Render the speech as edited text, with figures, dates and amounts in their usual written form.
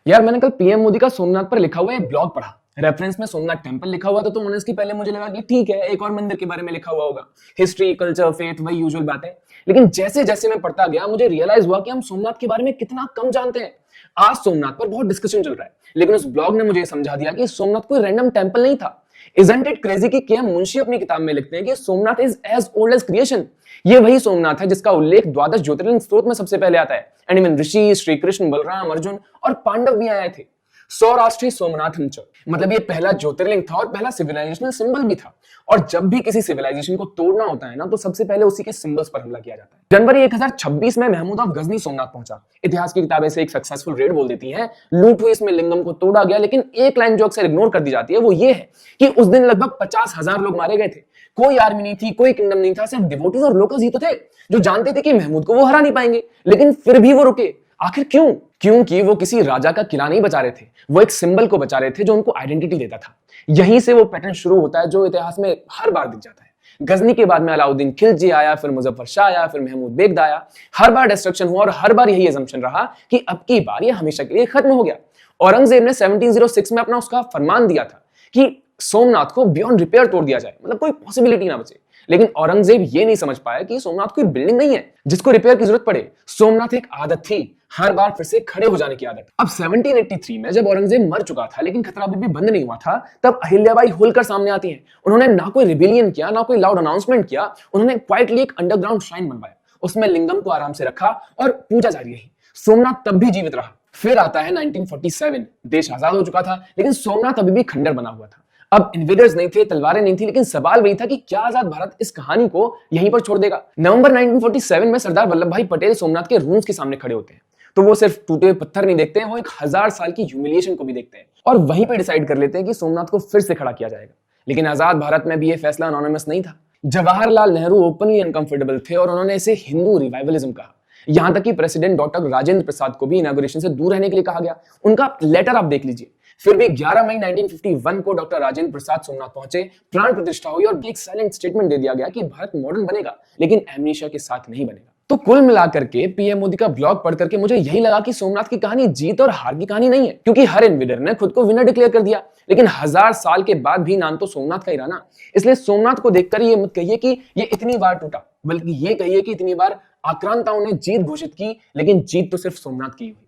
यार मैंने कल पीएम मोदी का सोमनाथ पर लिखा हुआ एक ब्लॉग पढ़ा। रेफरेंस में सोमनाथ टेम्पल लिखा हुआ था, तो ऑनेस्टली पहले मुझे लगा कि ठीक है, एक और मंदिर के बारे में लिखा हुआ होगा। हिस्ट्री, कल्चर, फेथ, वही यूजुअल बातें। लेकिन जैसे जैसे मैं पढ़ता गया मुझे रियलाइज हुआ कि हम सोमनाथ के बारे में कितना कम जानते हैं। आज सोमनाथ पर बहुत डिस्कशन चल रहा है, लेकिन उस ब्लॉग ने मुझे समझा दिया कि सोमनाथ कोई रैंडम टेम्पल नहीं था। इजंट इट क्रेजी कि के.एम. मुंशी अपनी किताब में लिखते हैं कि Somnath is as old as creation. ये वही सोमनाथ है जिसका उल्लेख द्वादश ज्योतिर्लिंग स्त्रोत में सबसे पहले आता है। एंड इवन ऋषि, श्री कृष्ण, बलराम, अर्जुन और पांडव भी आए थे। सौराष्ट्री सोमनाथम च, मतलब ये पहला ज्योतिर्लिंग था और पहला सिविलाइजेशनल सिंबल भी था। और जब भी किसी सिविलाइजेशन को तोड़ना होता है ना, तो सबसे पहले उसी के सिंबल्स पर हमला किया जाता है। जनवरी 1026 में महमूद ऑफ गजनी सोमनाथ पहुंचा। इतिहास की किताबें से एक सक्सेसफुल रेड बोल देती हैं, लूट हुई, इसमें लिंगम को तोड़ा गया। लेकिन एक लाइन जो अक्सर इग्नोर कर दी जाती है वो ये है कि उस दिन लगभग 50,000 लोग मारे गए थे। कोई आर्मी नहीं थी, कोई किंगडम नहीं था, सिर्फ डिवोटीज और लोकल्स ही तो थे जो जानते थे कि महमूद को वो हरा नहीं पाएंगे। लेकिन फिर भी वो रुके। आखिर क्यों? क्योंकि वो किसी राजा का किला नहीं बचा रहे थे, वो एक सिंबल को बचा रहे थे जो उनको आइडेंटिटी देता था। यहीं से वो पैटर्न शुरू होता है जो इतिहास में हर बार दिख जाता है। गजनी के बाद में अलाउद्दीन खिलजी आया, फिर मुजफ्फर शाह आया, फिर महमूद बेगदा आया। हर बार डिस्ट्रक्शन हुआ और हर बार यही असम्पशन रहा कि अब की बार ये हमेशा के लिए खत्म हो गया। औरंगजेब ने 1706 में अपना उसका फरमान दिया था कि सोमनाथ को बियॉन्ड रिपेयर तोड़ दिया जाए, मतलब कोई पॉसिबिलिटी ना बचे। लेकिन औरंगजेब ये नहीं समझ पाया कि सोमनाथ कोई बिल्डिंग नहीं है जिसको रिपेयर की जरूरत पड़े। सोमनाथ एक आदत थी, हर बार फिर से खड़े हो जाने की आदत। अब 1783 में जब औरंगजेब मर चुका था लेकिन खतरा अभी भी बंद नहीं हुआ था, तब अहिल्याबाई होलकर सामने आती हैं। उन्होंने ना कोई रिबेलियन किया, ना कोई लाउड अनाउंसमेंट किया। उन्होंने क्वाइटली एक अंडरग्राउंड श्राइन बनवाया, उसमें लिंगम को आराम से रखा और पूजा जारी रही। सोमनाथ तब भी जीवित रहा। फिर आता है 1947, देश आजाद हो चुका था लेकिन सोमनाथ अभी भी खंडर बना हुआ था। अब इन्वेडर्स नहीं थे, तलवारें नहीं थी, लेकिन सवाल वही था कि क्या आजाद भारत इस कहानी को यहीं पर छोड़ देगा। नवंबर 1947 में सरदार वल्लभ भाई पटेल सोमनाथ के रूम्स के सामने खड़े होते हैं। तो वो सिर्फ टूटे हुए पत्थर नहीं देखते हैं, वो एक 1000 साल की ह्यूमिलिएशन को भी देखते हैं और वहीं पे डिसाइड कर लेते हैं कि सोमनाथ को फिर से खड़ा किया जाएगा। लेकिन आजाद भारत में भी ये फैसला अनोनिमस नहीं था। जवाहरलाल नेहरू ओपनली अनकंफर्टेबल थे और उन्होंने इसे हिंदू रिवाइवलिज्म कहा। यहां तक कि प्रेसिडेंट डॉक्टर राजेंद्र प्रसाद को भी इनॉग्रेशन से दूर रहने के लिए कहा गया। उनका लेटर आप देख लीजिए। फिर भी 11 मई 1951 को डॉक्टर राजेंद्र प्रसाद सोमनाथ पहुंचे, प्राण प्रतिष्ठा हुई और एक साइलेंट स्टेटमेंट दे दिया गया कि भारत मॉडर्न बनेगा लेकिन एमनीशिया के साथ नहीं बनेगा। तो कुल मिलाकर के पीएम मोदी का ब्लॉग पढ़ करके मुझे यही लगा कि सोमनाथ की कहानी जीत और हार की कहानी नहीं है, क्योंकि हर इन्वेडर ने खुद को विनर डिक्लेयर कर दिया। लेकिन 1000 साल के बाद भी नाम तो सोमनाथ का ही रहा ना। इसलिए सोमनाथ को देखकर ये मत कहिए कि ये इतनी बार टूटा, बल्कि ये कहिए कि इतनी बार आक्रांताओं ने जीत घोषित की, लेकिन जीत तो सिर्फ सोमनाथ की हुई।